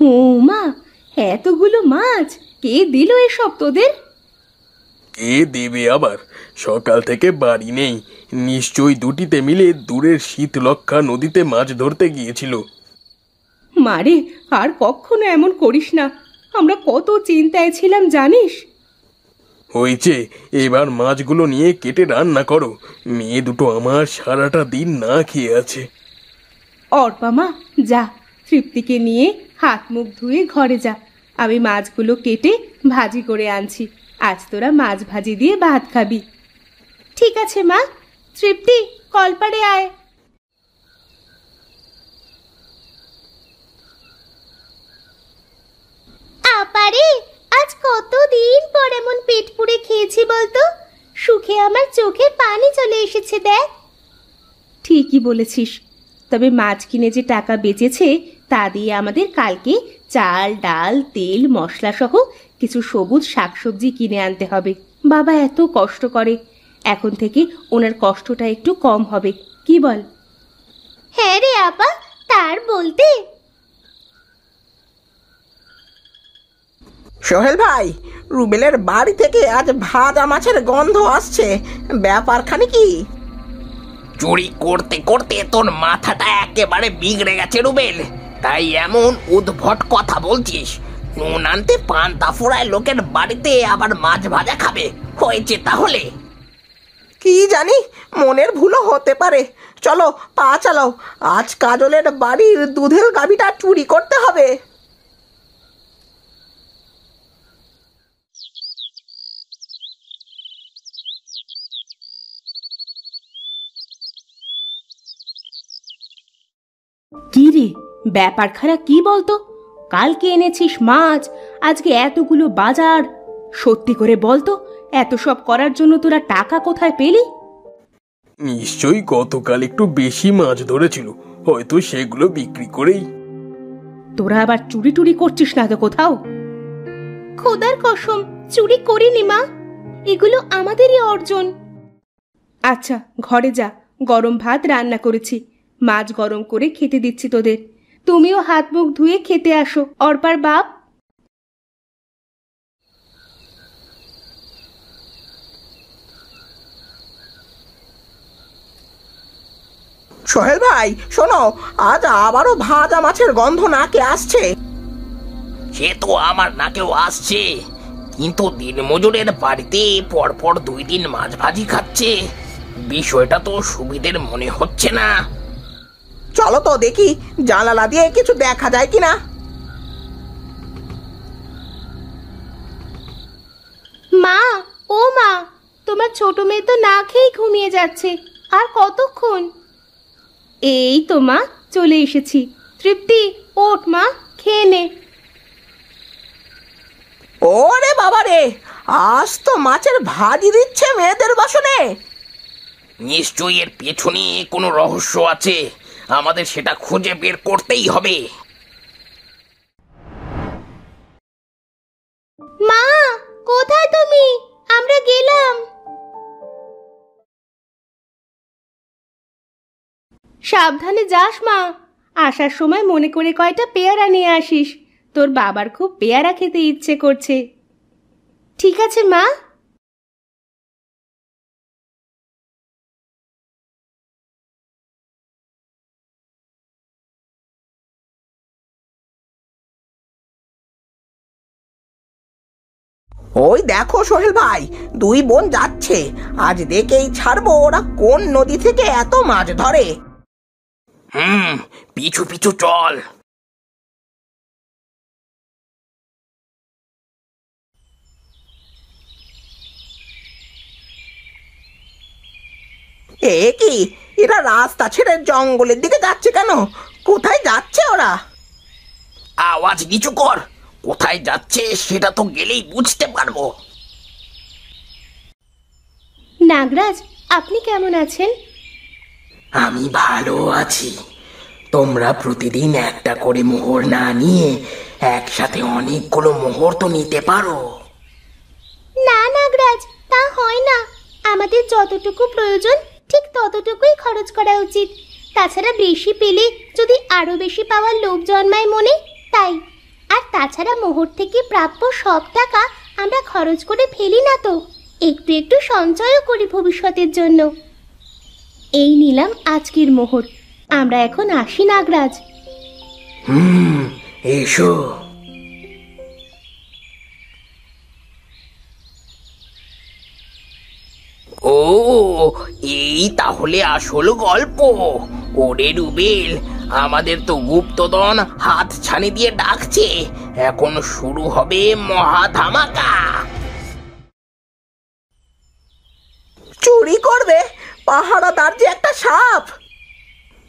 ও মা, এতগুলো মাছ কে দিল এসব তোদের? কে দেবে আবার? সকাল থেকে বাড়ি নেই, নিশ্চয়ই দুটিতে মিলে দূরের শীতলক্ষা নদীতে মাছ ধরতে গিয়েছিল। মারে, আর কখনো এমন করিস না, আমরা কত চিন্তায় ছিলাম জানিস। হয়েছে, এবার মাছগুলো নিয়ে কেটে রান্না করো। মেয়ে দুটো আমার সারাটা দিন না খেয়ে আছে। অর্পা মা, যা, তৃপ্তিকে নিয়ে হাত মুখ ধুয়ে ঘরে যা। আমি মাছগুলো কেটে ভাজি করে আনছি, আজ তোরা মাছ ভাজি দিয়ে ভাত খাবি। ঠিক আছে মা। তৃপ্তি, কলপাড়ে আয়। আপারে, আজ কতদিন পর এমন পেট পুড়ে খেয়েছি বলতো? সুখে আমার চোখে পানি চলে এসেছে দেখ। ঠিকই বলেছিস, তবে মাছ কিনে যে টাকা বেঁচেছে তা দিয়ে আমাদের কালকে চাল, ডাল, তেল, মশলা সহ কিছু সবুজ শাকসবজি কিনে আনতে হবে। বাবা এত কষ্ট করে, এখন থেকে ওনার কষ্টটা একটু কম হবে, কি বল? হ্যাঁ রে আপা, তার বলতে। সোহেল ভাই, রুবেলের বাড়ি থেকে আজ ভাজা মাছের গন্ধ আসছে, ব্যাপারখানে কি? চুরি করতে করতে তোর মাথাটা একেবারে বিগড়ে গেছে রুবেল, তাই এমন উদ্ভট কথা বলছিস। নুন আনতে পান্তা ফোড়ায় লোকের বাড়িতে আবার মাছ ভাজা খাবে, হয়েছে তাহলে? কি জানি, মনের ভুলও হতে পারে। চলো, পা চালাও, আজ কাজলের বাড়ির দুধের গাভীটা চুরি করতে হবে। কি রে, ব্যাপার খারাপ কি বলতো? কালকে এনেছিস মাছ, আজকে এতগুলো বাজার। সত্যি করে বলতো, এত সব করার জন্য তোরা টাকা কোথায় পেলি? নিশ্চয়ই গতকাল একটু বেশি মাছ ধরেছিল, হয়তো সেগুলো বিক্রি করেই। তোরা আবার চুরি টুরি করছিস না তো কোথাও? খোদার কসম, চুরি করিনি মা, এগুলো আমাদেরই অর্জন। আচ্ছা, ঘরে যা, গরম ভাত রান্না করেছি, মাছ গরম করে খেতে দিচ্ছি তোদের। তুমিও হাত মুখ ধুয়ে খেতে আসো, অর্পার বাপ। সোহেল ভাই শোনো, আজ আবারও ভাজা মাছের গন্ধ নাকে আসছে। সে তো আমার নাকেও আসছে, কিন্তু দিনমজুরের বাড়িতে পরপর 2 দিন মাছ ভাজি খাচ্ছে, বিষয়টা তো সুবিধের মনে হচ্ছে না। চলো তো দেখি, জানালা দিয়ে কিছু দেখা যায় কিনা। মা, ও মা, তোমার ছোট মেয়ে তো না খেয়ে ঘুমিয়ে যাচ্ছে, আর কতক্ষণ? এই তো মা, চলে এসেছি। তৃপ্তি, ওঠ মা, খেয়ে নে। ওরে বাবা রে, আজ তো মাছের ভাজি দিচ্ছে মেয়েদের বাসনে। নিশ্চয়ই এর পেছনে কোনো রহস্য আছে, আমাদের সেটা খুঁজে বের করতেই হবে। মা, কোথায় তুমি? আমরা গেলাম। সাবধানে যাস মা, আসার সময় মনে করে কয়টা পেয়ারা নিয়ে আসিস, তোর বাবার খুব পেয়ারা খেতে ইচ্ছে করছে। ঠিক আছে মা। ওই দেখো সোহেল ভাই, 2 বোন যাচ্ছে, আজ দেখেই ছাড়বো ওরা কোন নদী থেকে এত মাছ ধরে। পিছু পিছু চল। এ কি, এরা রাস্তা ছেড়ে জঙ্গলের দিকে যাচ্ছে কেন? কোথায় যাচ্ছে ওরা? আওয়াজ নিচু কর, কোথায় যাচ্ছে সেটা তো গেলেই বুঝতে পারবো। নাগরাজ, আপনি কেমন আছেন? আমি ভালো আছি। তোমরা প্রতিদিন একটা করে মোহর না নিয়ে একসাথে অনেকগুলো মোহর তো নিতে পারো। না নাগরাজ, তা হয় না, আমাদের যতটুকু প্রয়োজন ঠিক ততটুকুই খরচ করা উচিত। তাছাড়া বেশি পেলে যদি আরো বেশি পাওয়ার লোভ জন্মায় মনে, তাই। আর তাছাড়া মোহর থেকে প্রাপ্য সব টাকা আমরা খরচ করে ফেলি না তো, একটু একটু সঞ্চয়ও করি ভবিষ্যতের জন্য। এই নিলাম আজকের মোহর, আমরা এখন আসি নাগরাজ। এসো। ও, এই তাহলে আসল গল্প। ওরে রুবেল, আমাদের তো গুপ্তধন হাত ছানি দিয়ে ডাকছে, এখন শুরু হবে মহা ধামাকা। চুরি করবে? পাহারাদার যে একটা সাপ।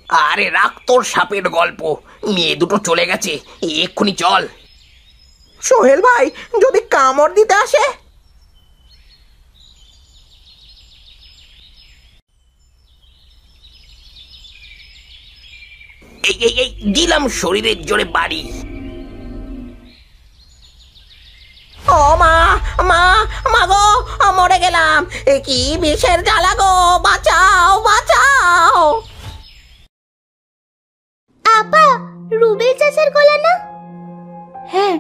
আরে রাখ তোর সাপের গল্প, মেয়ে দুটো চলে গেছে, এক্ষুনি চল। সোহেল ভাই যদি কামড় দিতে আসে? এই এই এই দিলাম শরীরের জোরে বাড়ি। ও মা, মা, মা গো, মরে গেলাম। এ কি বিষের জ্বালা গো, বাঁচাও, বাঁচাও। আপা, রুবেল চাচার গলা না? হ্যাঁ,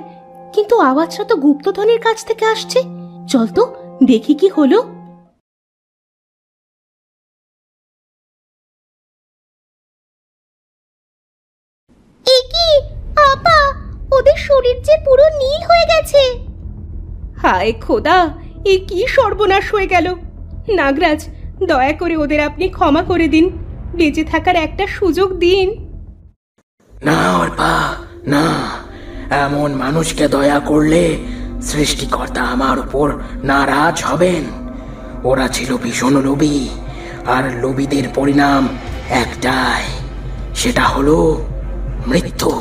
কিন্তু আওয়াজটা তো গুপ্তধনের কাছ থেকে আসছে। চল তো দেখি কি হলো। এ কি আপা, ওদের শরীর যে পুরো নীল হয়ে গেছে। হায় খোদা, এ কি সর্বনাশ হয়ে গেল। নাগরাজ, দয়া করে ওদের আপনি ক্ষমা করে দিন, বেঁচে থাকার একটা সুযোগ দিন। না অর্পা, না, এমন মানুষকে দয়া করলে সৃষ্টিকর্তা আমার উপর নারাজ হবেন। ওরা ছিল ভীষণ লোভী, আর লোভীদের পরিণাম একটাই, সেটা হলো মৃত্যু।